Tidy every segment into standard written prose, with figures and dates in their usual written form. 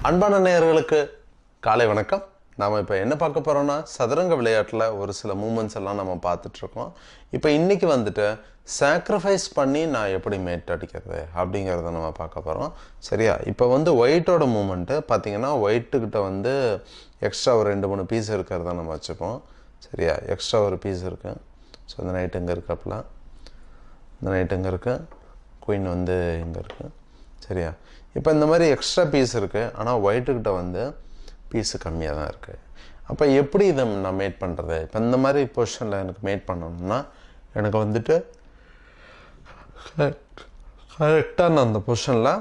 அன்பான நேயர்களுக்கு காலை வணக்கம். நாம் இப்போ என்ன பார்க்க போகிறோம்னா சதுரங்க விளையாட்டில் ஒரு சில மூமெண்ட்ஸ் எல்லாம் நம்ம பார்த்துட்ருக்கோம். இப்போ இன்றைக்கி வந்துட்டு சாக்ரிஃபைஸ் பண்ணி நான் எப்படி மேட் அடிக்கிறது அப்படிங்கிறத நம்ம பார்க்க போகிறோம். சரியா? இப்போ வந்து ஒயிட்டோட மூமெண்ட்டு பார்த்திங்கன்னா ஒயிட்டுக்கிட்ட வந்து எக்ஸ்ட்ரா ஒரு 2-3 பீஸ் இருக்கிறத நம்ம வச்சுப்போம். சரியா? எக்ஸ்ட்ரா ஒரு பீஸ் இருக்குது. ஸோ இந்த நைட்டு இங்கே இருக்கப்பல இந்த நைட்டு இங்கே இருக்குது, குயின் வந்து இங்கே இருக்குது. சரியா? இப்போ இந்த மாதிரி எக்ஸ்ட்ரா பீஸ் இருக்குது, ஆனால் ஒயிட்டுக்கிட்ட வந்து பீஸு கம்மியாக தான் இருக்குது. அப்போ எப்படி இதை நான் மேட் பண்ணுறது? இப்போ இந்த மாதிரி பொசிஷனில் எனக்கு மேட் பண்ணணும்னா எனக்கு வந்துட்டு கரெக்டாக நான் அந்த பொசிஷனில்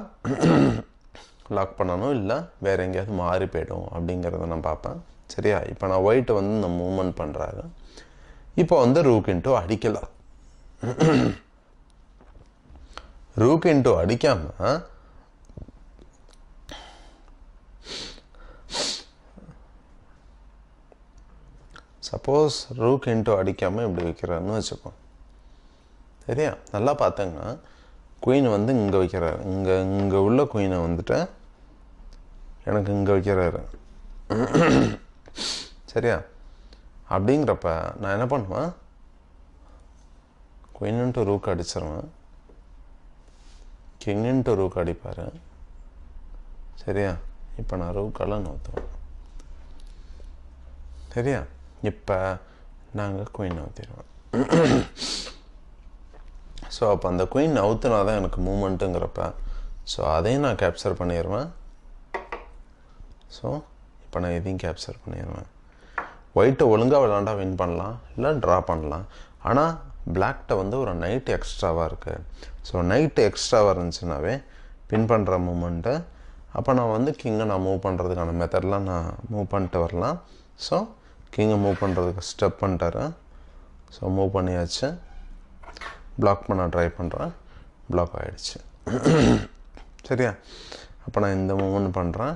லாக் பண்ணணும், இல்லை வேறு எங்கேயாவது மாறி போய்டும் அப்படிங்கிறத நான் பார்ப்பேன். சரியா? இப்போ நான் ஒயிட்டை வந்து இந்த மூவ்மெண்ட் பண்ணுறாரு. இப்போ வந்து ரூக் இன்ட்டு அடிக்கலாம். ரூக் இன்ட்டு அடிக்காமல் சப்போஸ் ரூக் இன்ட்டு அடிக்காமல் இப்படி வைக்கிறாருன்னு வச்சுப்போம். சரியா? நல்லா பார்த்தங்க, குயின் வந்து இங்கே வைக்கிறாரு. இங்கே உள்ள குயினை வந்துட்டு எனக்கு இங்கே வைக்கிறாரு. சரியா? அப்படிங்கிறப்ப நான் என்ன பண்ணுவேன், குயின் இன்ட்டு ரூக் அடிச்சிருவேன், கிங் இன்ட்டு ரூக் அடிப்பார். சரியா? இப்போ நான் ரூக்கெல்லாம் நோத்துவேன். சரியா? இப்போ நாங்கள் குயின் நவுத்திடுவோம். ஸோ அப்போ அந்த குயின் நவுத்துனா தான் எனக்கு மூமெண்ட்டுங்கிறப்ப ஸோ அதையும் நான் கேப்சர் பண்ணிடுவேன். ஸோ இப்போ நான் இதையும் கேப்சர் பண்ணிடுவேன். ஒயிட்டை ஒழுங்காக விளாண்டா வின் பண்ணலாம், இல்லை ட்ரா பண்ணலாம். ஆனால் பிளாக்கிட்ட வந்து ஒரு நைட்டு எக்ஸ்ட்ராவாக இருக்குது. ஸோ நைட்டு எக்ஸ்ட்ராவாக இருந்துச்சுனாவே வின் பண்ணுற மூமெண்ட்டு. அப்போ நான் வந்து கிங்கை நான் மூவ் பண்ணுறதுக்கான மெத்தட்லாம் நான் மூவ் பண்ணிட்டு வரலாம். ஸோ கிங்கை மூவ் பண்ணுறதுக்கு ஸ்டெப் பண்ணிட்டாரு. ஸோ மூவ் பண்ணியாச்சு. பிளாக் பண்ண ட்ரை பண்ணுறேன், பிளாக் ஆகிடுச்சு. சரியா? அப்போ நான் இந்த மூவ்மெண்ட் பண்ணுறேன்.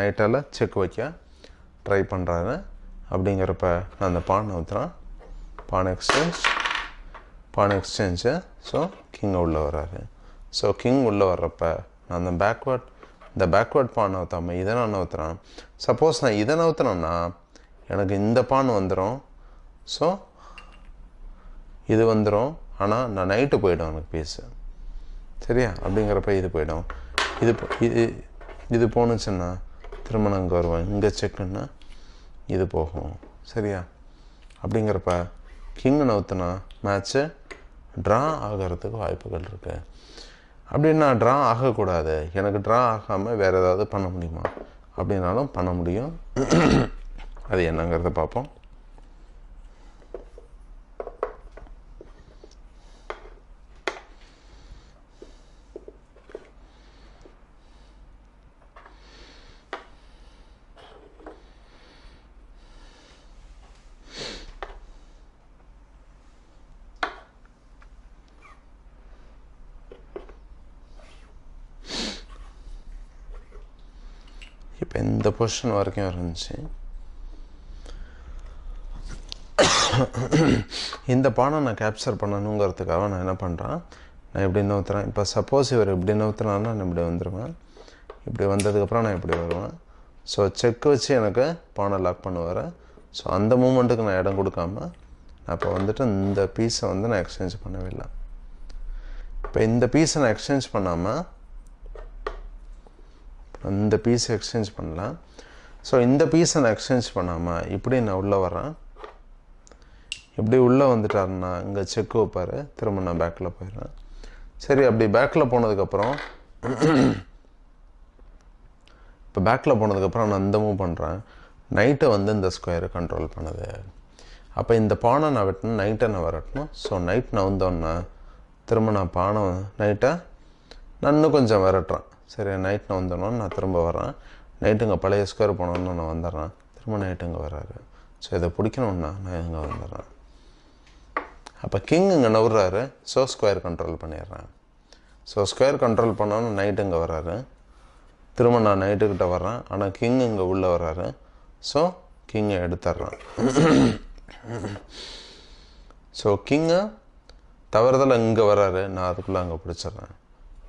நைட்டால் செக் வைக்க ட்ரை பண்ணுறாரு. அப்படிங்கிறப்ப நான் அந்த பான் ஊற்றுறேன். பான் எக்ஸ்சேஞ்சு. ஸோ கிங் உள்ளே வர்றாரு. ஸோ கிங் உள்ளே வர்றப்ப நான் அந்த பேக்வேர்ட் பான் நவுத்தாமல் இதை நான் நவுத்துறேன். சப்போஸ் நான் இதை நவுத்துனேன்னா எனக்கு இந்த பான் வந்துடும். ஸோ இது வந்துடும், ஆனால் நான் நைட்டு போய்டும் எனக்கு பீஸு. சரியா? அப்படிங்கிறப்ப இது போய்டும். இது போணுச்சுன்னா திரும்ப நான் இங்கே வருவேன். இங்கே செக்குன்னா இது போகும். சரியா? அப்படிங்கிறப்ப கிங்கு நவுத்துனா மேட்ச்சு ட்ரா ஆகிறதுக்கு வாய்ப்புகள் இருக்குது. அப்படின்னா ட்ரா ஆகக்கூடாது, எனக்கு ட்ரா ஆகாமல் வேறு ஏதாவது பண்ண முடியுமா அப்படின்னாலும் பண்ண முடியும். அது என்னங்கிறத பார்ப்போம். இப்போ இந்த பொசிஷன் வரைக்கும் இருந்துச்சு. இந்த பானை நான் கேப்சர் பண்ணணுங்கிறதுக்காக நான் என்ன பண்ணுறேன், நான் இப்படி நவுத்துறேன். இப்போ சப்போஸ் இவர் இப்படி நவுத்துனான்னா நான் இப்படி வந்துடுவேன். இப்படி வந்ததுக்கப்புறம் நான் இப்படி வருவேன். ஸோ செக் வச்சு எனக்கு பானை லாக் பண்ணுவார். ஸோ அந்த மூமெண்ட்டுக்கு நான் இடம் கொடுக்காம நான் இப்போ வந்துட்டு இந்த பீஸை வந்து நான் எக்ஸ்சேஞ்ச் பண்ணவே இல்லை. இப்போ இந்த பீஸை நான் எக்ஸ்சேஞ்ச் பண்ணாமல் இந்த பீஸை எக்ஸ்சேஞ்ச் பண்ணலாம். ஸோ இந்த பீஸை நான் எக்ஸ்சேஞ்ச் பண்ணாமல் இப்படி நான் உள்ளே வரேன். இப்படி உள்ளே வந்துட்டாருன்னா இங்கே செக் வைப்பார். திரும்ப நான் பேக்கில் போயிடுறேன். சரி, அப்படி பேக்கில் போனதுக்கப்புறம் இப்போ பேக்கில் போனதுக்கப்புறம் நான் இந்த மூவ் பண்ணுறேன். நைட்டை வந்து இந்த ஸ்கொயரை கண்ட்ரோல் பண்ணுது. அப்போ இந்த பானை நான் வெட்டணும், நைட்டை நான் விரட்டணும். ஸோ நைட் நான் வந்தோன்னே திரும்ப நான் நைட்டை நான் இன்னும் கொஞ்சம் விரட்டுறேன். சரி, நைட் நான் வந்தோன்னா நான் திரும்ப வரேன். நைட்டுங்க பழைய ஸ்கொயர் போனோன்னு நான் வந்துடுறேன். திரும்ப நைட்டுங்க வர்றாரு. ஸோ இதை பிடிக்கணுன்னா நான் இங்கே வந்துடுறேன். அப்போ கிங் இங்கே நவுறாரு. ஸோ ஸ்கொயர் கண்ட்ரோல் பண்ணிடுறேன். ஸோ ஸ்கொயர் கண்ட்ரோல் பண்ணோன்னு நைட்டு இங்கே வர்றாரு. திரும்ப நான் நைட்டுக்கிட்ட வர்றேன், ஆனால் கிங் இங்கே உள்ளே வர்றாரு. ஸோ கிங்கை எடுத்துட்றேன். ஸோ கிங்கை தவறுதல் இங்கே வர்றாரு, நான் அதுக்குள்ளே அங்கே பிடிச்சிட்றேன்.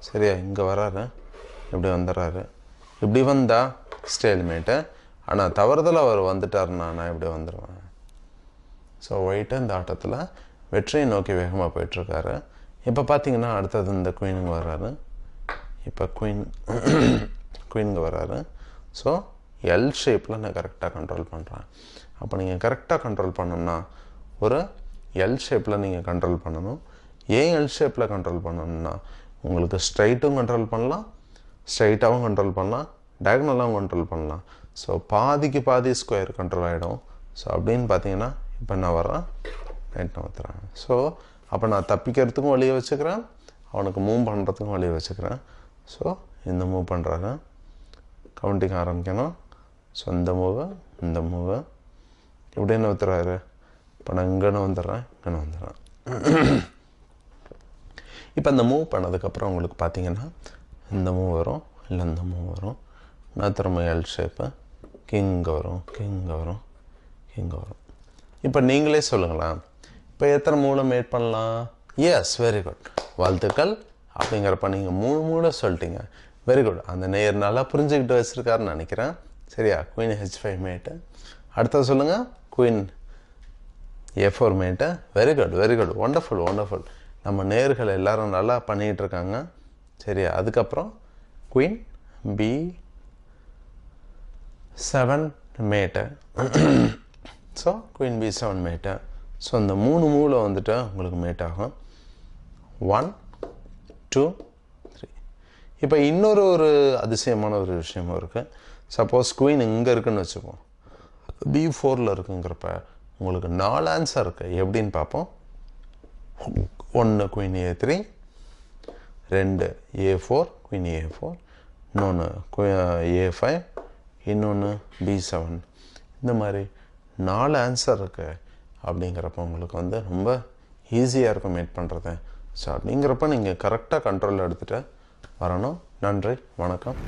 சரியா? இங்கே வர்றாரு, இப்படி வந்துடுறாரு. இப்படி வந்தால் ஸ்டேல்மேட்டு. ஆனால் தவறுதல் அவர் வந்துட்டாருன்னா நான் இப்படி வந்துடுவேன். ஸோ ஒயிட்டு இந்த ஆட்டத்தில் வெற்றியை நோக்கி வேகமாக போயிட்டுருக்காரு. இப்போ பார்த்தீங்கன்னா அடுத்தது இந்த குயினுங்க வர்றாரு. இப்போ குயினுங்க வர்றாரு. ஸோ எல் ஷேப்பில் நான் கரெக்டாக கண்ட்ரோல் பண்ணுறேன். அப்போ நீங்கள் கரெக்டாக கண்ட்ரோல் பண்ணணும்னா ஒரு எல் ஷேப்பில் நீங்கள் கண்ட்ரோல் பண்ணணும். ஏன் எல் ஷேப்பில் கண்ட்ரோல் பண்ணணும்னா உங்களுக்கு ஸ்ட்ரைட்டும் கண்ட்ரோல் பண்ணலாம், ஸ்ட்ரைட்டாகவும் கண்ட்ரோல் பண்ணலாம், டயகனலாகவும் கண்ட்ரோல் பண்ணலாம். ஸோ பாதிக்கு பாதி ஸ்கொயர் கண்ட்ரோல் ஆகிடும். ஸோ அப்படின்னு பார்த்தீங்கன்னா இப்போ நான் வரேன், ரைட் நகர்த்துறேன். ஸோ அப்போ நான் தப்பிக்கிறதுக்கும் வழியை வச்சுக்கிறேன், அவனுக்கு மூவ் பண்ணுறதுக்கும் வழியை வச்சுக்கிறேன். ஸோ இந்த மூவ் பண்ணுறாங்க, கவுண்டிங் ஆரம்பிக்கணும். ஸோ இந்த மூவை இப்படின்னு ஊற்றுறாரு. இப்போ நான் இங்கேன்னு வந்துடுறேன், இங்கேன்னு வந்துடுறேன். இப்போ இந்த மூவ் பண்ணதுக்கப்புறம் உங்களுக்கு பார்த்தீங்கன்னா இந்த மூவ் வரும், இல்லை இந்த மூவ் வரும். நான் திரும்ப எல் ஷேப்பு கிங்கே வரும், கிங்கே வரும், கிங்கே வரும். இப்போ நீங்களே சொல்லுங்களேன், இப்போ எத்தனை மூளை மேட் பண்ணலாம்? எஸ், வெரி குட், வாழ்த்துக்கள். அப்படிங்கிறப்ப நீங்கள் 3 மூளை சொல்லிட்டீங்க. Very good. அந்த நேயர் நல்லா புரிஞ்சுக்கிட்டு வச்சுருக்காருன்னு நினைக்கிறேன். சரியா? Queen H5 mate. அடுத்தது சொல்லுங்கள், queen A4 mate. Very good, very good, wonderful, wonderful. நம்ம நேயர்கள் எல்லோரும் நல்லா பண்ணிகிட்டு இருக்காங்க. சரியா? அதுக்கப்புறம் queen B7 mate. So queen B7 mate. So இந்த 3 மூளை வந்துட்டு உங்களுக்கு மேட் ஆகும். 1 2 3. இப்போ இன்னொரு அதிசயமான ஒரு விஷயமும் இருக்குது. சப்போஸ் குயின் இங்கே இருக்குதுன்னு வச்சுப்போம், B4 இருக்குங்கிறப்ப உங்களுக்கு 4 ஆன்சர் இருக்குது. எப்படின்னு பார்ப்போம். 1 queen A3, 2 A4 queen A4, இன்னொன்று A5, இன்னொன்று B7. இந்த மாதிரி 4 ஆன்சர் இருக்குது. அப்படிங்கிறப்ப உங்களுக்கு வந்து ரொம்ப ஈஸியாக இருக்கும் மேட் பண்ணுறது. ஸோ அப்படிங்கிறப்ப நீங்கள் கரெக்டாக கண்ட்ரோல் எடுத்துகிட்டு வரணும். நன்றி, வணக்கம்.